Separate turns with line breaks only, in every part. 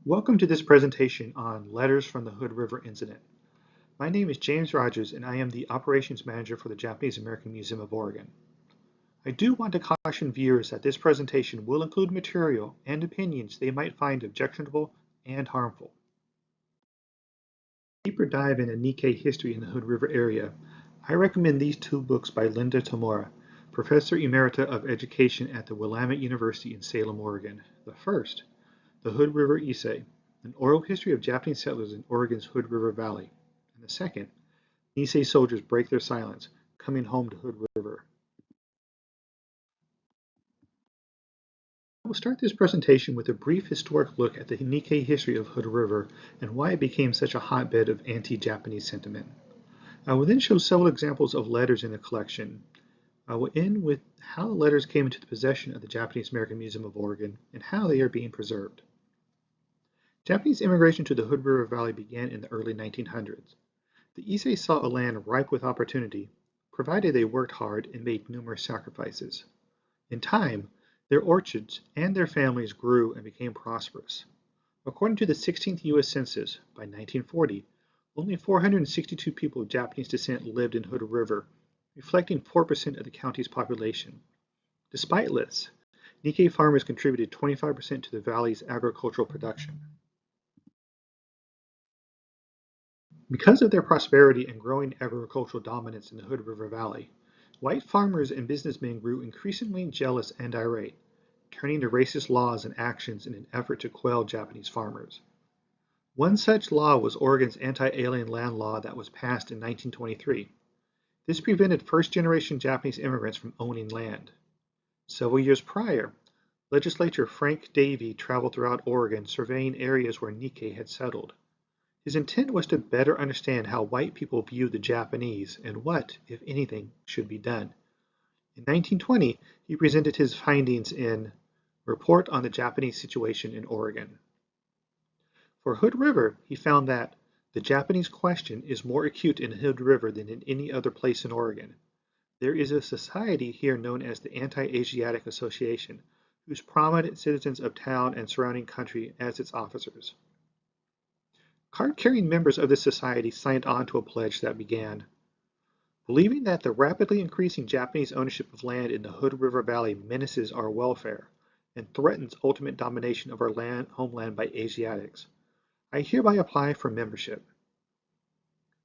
Welcome to this presentation on Letters from the Hood River Incident. My name is James Rogers and I am the Operations Manager for the Japanese American Museum of Oregon. I do want to caution viewers that this presentation will include material and opinions they might find objectionable and harmful. Deeper dive into Nikkei history in the Hood River area, I recommend these two books by Linda Tamura, Professor Emerita of Education at the Willamette University in Salem, Oregon. The first, The Hood River Issei, an oral history of Japanese settlers in Oregon's Hood River Valley. And the second, Nisei soldiers break their silence, coming home to Hood River. I will start this presentation with a brief historic look at the Nikkei history of Hood River and why it became such a hotbed of anti-Japanese sentiment. I will then show several examples of letters in the collection. I will end with how the letters came into the possession of the Japanese American Museum of Oregon and how they are being preserved. Japanese immigration to the Hood River Valley began in the early 1900s. The Issei saw a land ripe with opportunity, provided they worked hard and made numerous sacrifices. In time, their orchards and their families grew and became prosperous. According to the 16th U.S. Census, by 1940, only 462 people of Japanese descent lived in Hood River, reflecting 4% of the county's population. Despite this, Nikkei farmers contributed 25% to the valley's agricultural production. Because of their prosperity and growing agricultural dominance in the Hood River Valley, white farmers and businessmen grew increasingly jealous and irate, turning to racist laws and actions in an effort to quell Japanese farmers. One such law was Oregon's anti-alien land law that was passed in 1923. This prevented first-generation Japanese immigrants from owning land. Several years prior, legislator Frank Davey traveled throughout Oregon surveying areas where Nikkei had settled. His intent was to better understand how white people viewed the Japanese and what, if anything, should be done. In 1920, he presented his findings in Report on the Japanese Situation in Oregon. For Hood River, he found that the Japanese question is more acute in Hood River than in any other place in Oregon. There is a society here known as the Anti-Asiatic Association, whose prominent citizens of town and surrounding country as its officers. Card-carrying members of this society signed on to a pledge that began, believing that the rapidly increasing Japanese ownership of land in the Hood River Valley menaces our welfare and threatens ultimate domination of our homeland by Asiatics, I hereby apply for membership.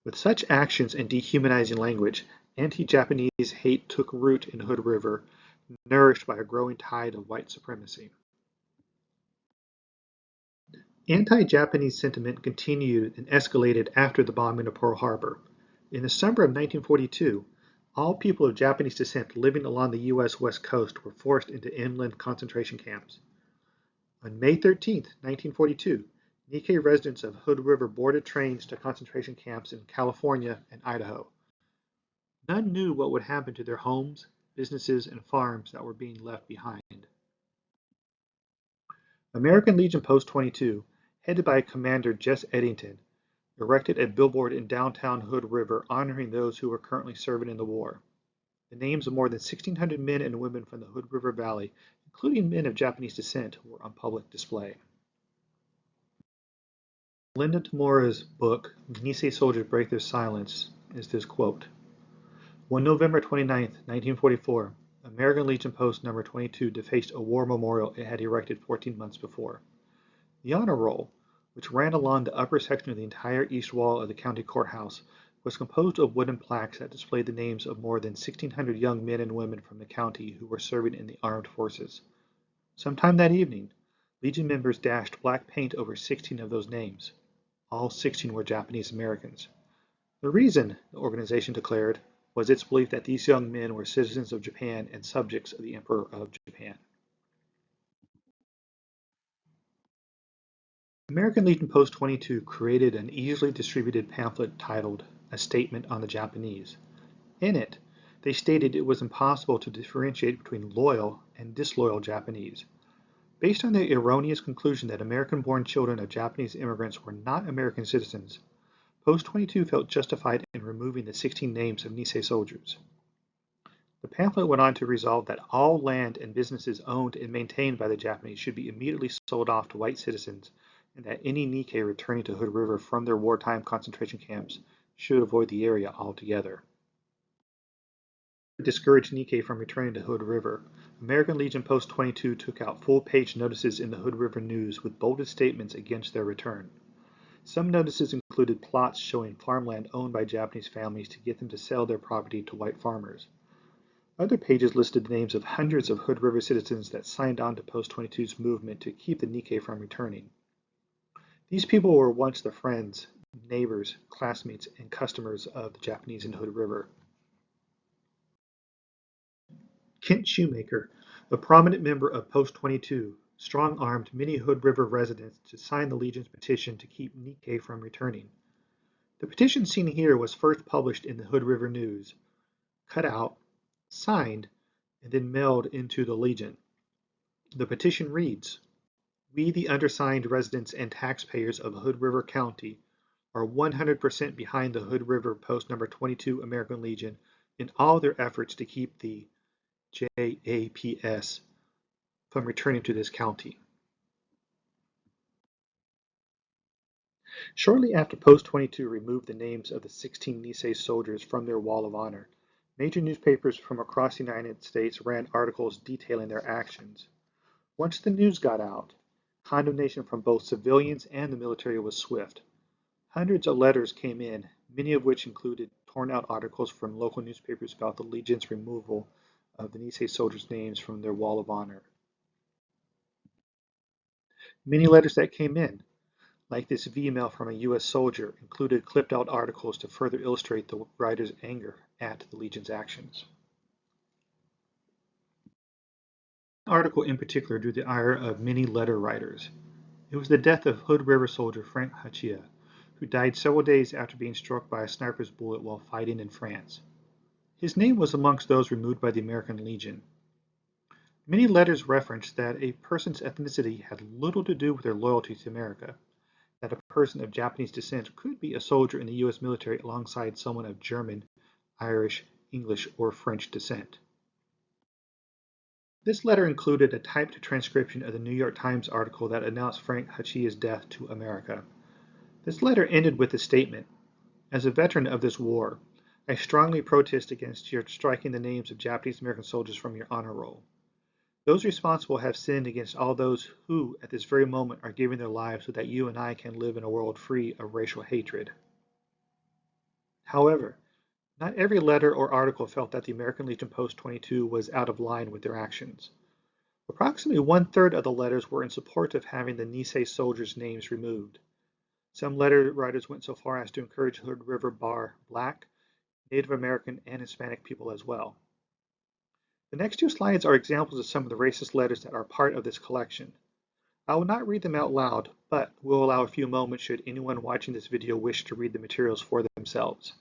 With such actions and dehumanizing language, anti-Japanese hate took root in Hood River, nourished by a growing tide of white supremacy. Anti-Japanese sentiment continued and escalated after the bombing of Pearl Harbor. In the summer of 1942, all people of Japanese descent living along the U.S. West Coast were forced into inland concentration camps. On May 13, 1942, Nikkei residents of Hood River boarded trains to concentration camps in California and Idaho. None knew what would happen to their homes, businesses, and farms that were being left behind. American Legion Post 22, headed by Commander Jess Eddington, erected a billboard in downtown Hood River honoring those who were currently serving in the war. The names of more than 1,600 men and women from the Hood River Valley, including men of Japanese descent, were on public display. Linda Tamura's book, Nisei Soldiers Break Their Silence, is this quote. On November 29, 1944, American Legion Post No. 22 defaced a war memorial it had erected 14 months before. The honor roll, which ran along the upper section of the entire east wall of the county courthouse, was composed of wooden plaques that displayed the names of more than 1,600 young men and women from the county who were serving in the armed forces. Sometime that evening, Legion members dashed black paint over 16 of those names. All 16 were Japanese Americans. The reason, the organization declared, was its belief that these young men were citizens of Japan and subjects of the Emperor of Japan. American Legion Post 22 created an easily distributed pamphlet titled A Statement on the Japanese. In it, they stated it was impossible to differentiate between loyal and disloyal Japanese. Based on the erroneous conclusion that American-born children of Japanese immigrants were not American citizens, Post 22 felt justified in removing the 16 names of Nisei soldiers. The pamphlet went on to resolve that all land and businesses owned and maintained by the Japanese should be immediately sold off to white citizens and that any Nikkei returning to Hood River from their wartime concentration camps should avoid the area altogether. To discourage Nikkei from returning to Hood River, American Legion Post 22 took out full-page notices in the Hood River News with bolded statements against their return. Some notices included plots showing farmland owned by Japanese families to get them to sell their property to white farmers. Other pages listed the names of hundreds of Hood River citizens that signed on to Post 22's movement to keep the Nikkei from returning. These people were once the friends, neighbors, classmates, and customers of the Japanese in Hood River. Kent Shoemaker, a prominent member of Post 22, strong-armed many Hood River residents to sign the Legion's petition to keep Nikkei from returning. The petition seen here was first published in the Hood River News, cut out, signed, and then mailed into the Legion. The petition reads, "We, the undersigned residents and taxpayers of Hood River County, are 100% behind the Hood River Post Number 22 American Legion in all their efforts to keep the JAPS from returning to this county." Shortly after Post 22 removed the names of the 16 Nisei soldiers from their Wall of Honor, major newspapers from across the United States ran articles detailing their actions. Once the news got out, condemnation from both civilians and the military was swift. Hundreds of letters came in, many of which included torn-out articles from local newspapers about the Legion's removal of the Nisei soldiers' names from their Wall of Honor. Many letters that came in, like this V-mail from a U.S. soldier, included clipped-out articles to further illustrate the writer's anger at the Legion's actions. An article in particular drew the ire of many letter writers. It was the death of Hood River soldier Frank Hachia, who died several days after being struck by a sniper's bullet while fighting in France. His name was amongst those removed by the American Legion. Many letters referenced that a person's ethnicity had little to do with their loyalty to America, that a person of Japanese descent could be a soldier in the U.S. military alongside someone of German, Irish, English, or French descent. This letter included a typed transcription of the New York Times article that announced Frank Hachia's death to America. This letter ended with the statement, "As a veteran of this war, I strongly protest against your striking the names of Japanese American soldiers from your honor roll. Those responsible have sinned against all those who, at this very moment, are giving their lives so that you and I can live in a world free of racial hatred." However, not every letter or article felt that the American Legion Post 22 was out of line with their actions. Approximately one-third of the letters were in support of having the Nisei soldiers' names removed. Some letter writers went so far as to encourage Hood River Bar Black, Native American, and Hispanic people as well. The next two slides are examples of some of the racist letters that are part of this collection. I will not read them out loud, but will allow a few moments should anyone watching this video wish to read the materials for themselves.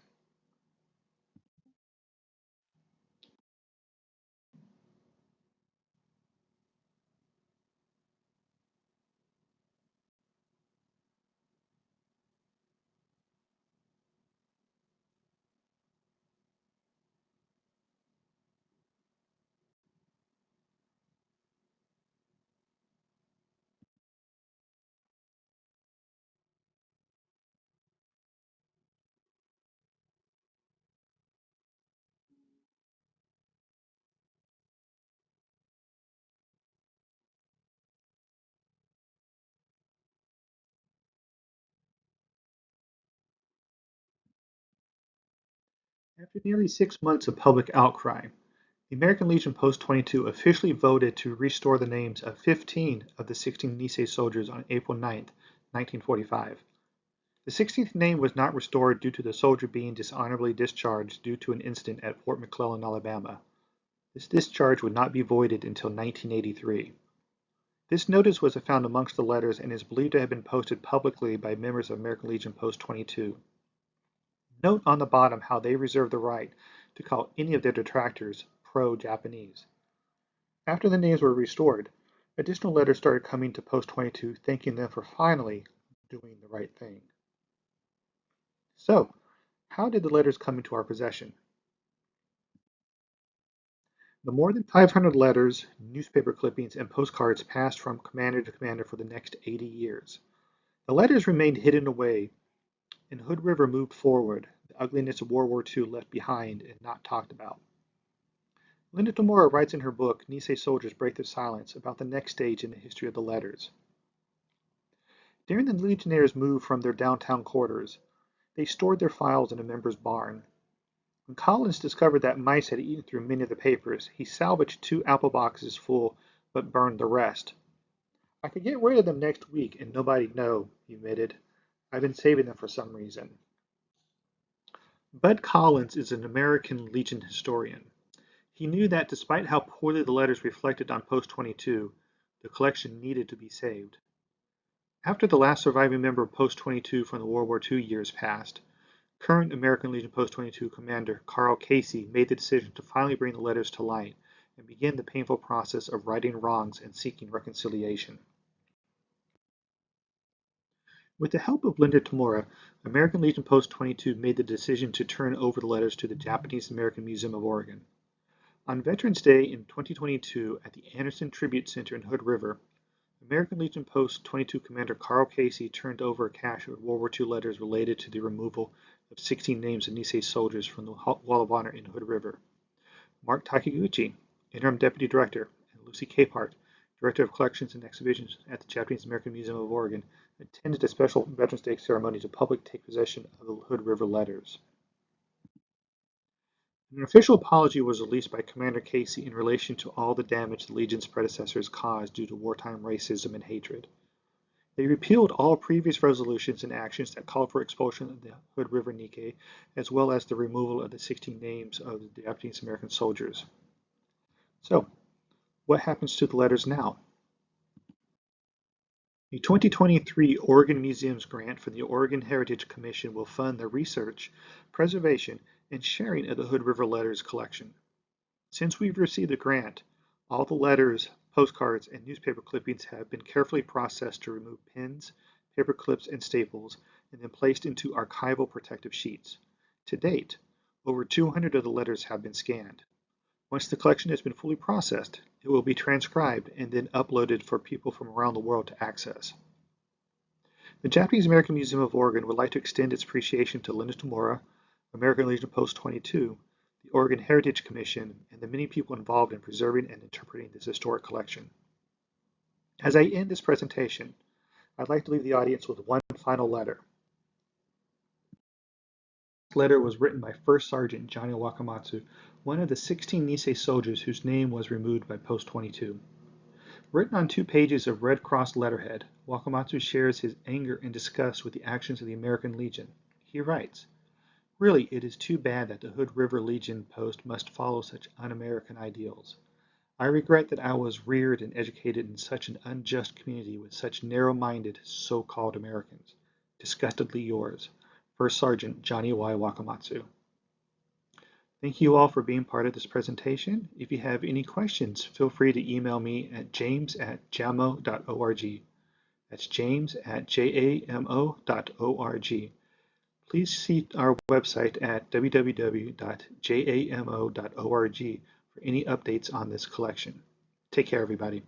After nearly 6 months of public outcry, the American Legion Post 22 officially voted to restore the names of 15 of the 16 Nisei soldiers on April 9, 1945. The 16th name was not restored due to the soldier being dishonorably discharged due to an incident at Fort McClellan, Alabama. This discharge would not be voided until 1983. This notice was found amongst the letters and is believed to have been posted publicly by members of American Legion Post 22. Note on the bottom how they reserve the right to call any of their detractors pro-Japanese. After the names were restored, additional letters started coming to Post 22 thanking them for finally doing the right thing. So, how did the letters come into our possession? The more than 500 letters, newspaper clippings, and postcards passed from commander to commander for the next 80 years. The letters remained hidden away, and Hood River moved forward, the ugliness of World War II left behind and not talked about. Linda Tamora writes in her book, Nisei Soldiers Break Their Silence, about the next stage in the history of the letters. During the Legionnaires' move from their downtown quarters, they stored their files in a member's barn. When Collins discovered that mice had eaten through many of the papers, he salvaged 2 apple boxes full, but burned the rest. I could get rid of them next week and nobody'd know, he admitted. I've been saving them for some reason. Bud Collins is an American Legion historian. He knew that despite how poorly the letters reflected on Post 22, the collection needed to be saved. After the last surviving member of Post 22 from the World War II years passed, current American Legion Post 22 commander Carl Casey made the decision to finally bring the letters to light and begin the painful process of righting wrongs and seeking reconciliation. With the help of Linda Tamora, American Legion Post 22 made the decision to turn over the letters to the Japanese American Museum of Oregon. On Veterans Day in 2022 at the Anderson Tribute Center in Hood River, American Legion Post 22 Commander Carl Casey turned over a cache of World War II letters related to the removal of 16 names of Nisei soldiers from the Wall of Honor in Hood River. Mark Takiguchi, Interim Deputy Director, and Lucy Capehart, Director of Collections and Exhibitions at the Japanese American Museum of Oregon, attended a special Veterans Day ceremony to publicly take possession of the Hood River letters. An official apology was released by Commander Casey in relation to all the damage the Legion's predecessors caused due to wartime racism and hatred. They repealed all previous resolutions and actions that called for expulsion of the Hood River Nikkei, as well as the removal of the 16 names of the Japanese American soldiers. So, what happens to the letters now? The 2023 Oregon Museums grant from the Oregon Heritage Commission will fund the research, preservation, and sharing of the Hood River Letters collection. Since we've received the grant, all the letters, postcards, and newspaper clippings have been carefully processed to remove pins, paper clips, and staples, and then placed into archival protective sheets. To date, over 200 of the letters have been scanned. Once the collection has been fully processed, it will be transcribed and then uploaded for people from around the world to access. The Japanese American Museum of Oregon would like to extend its appreciation to Linda Tamora, American Legion Post 22, the Oregon Heritage Commission, and the many people involved in preserving and interpreting this historic collection. As I end this presentation, I'd like to leave the audience with one final letter. This letter was written by First Sergeant Johnny Wakamatsu, one of the 16 Nisei soldiers whose name was removed by Post 22. Written on 2 pages of Red Cross letterhead, Wakamatsu shares his anger and disgust with the actions of the American Legion. He writes, "Really, it is too bad that the Hood River Legion post must follow such un-American ideals. I regret that I was reared and educated in such an unjust community with such narrow-minded, so-called Americans. Disgustedly yours, First Sergeant Johnny Y. Wakamatsu." Thank you all for being part of this presentation. If you have any questions, feel free to email me at james@jamo.org. That's james@jamo.org. Please see our website at www.jamo.org for any updates on this collection. Take care, everybody.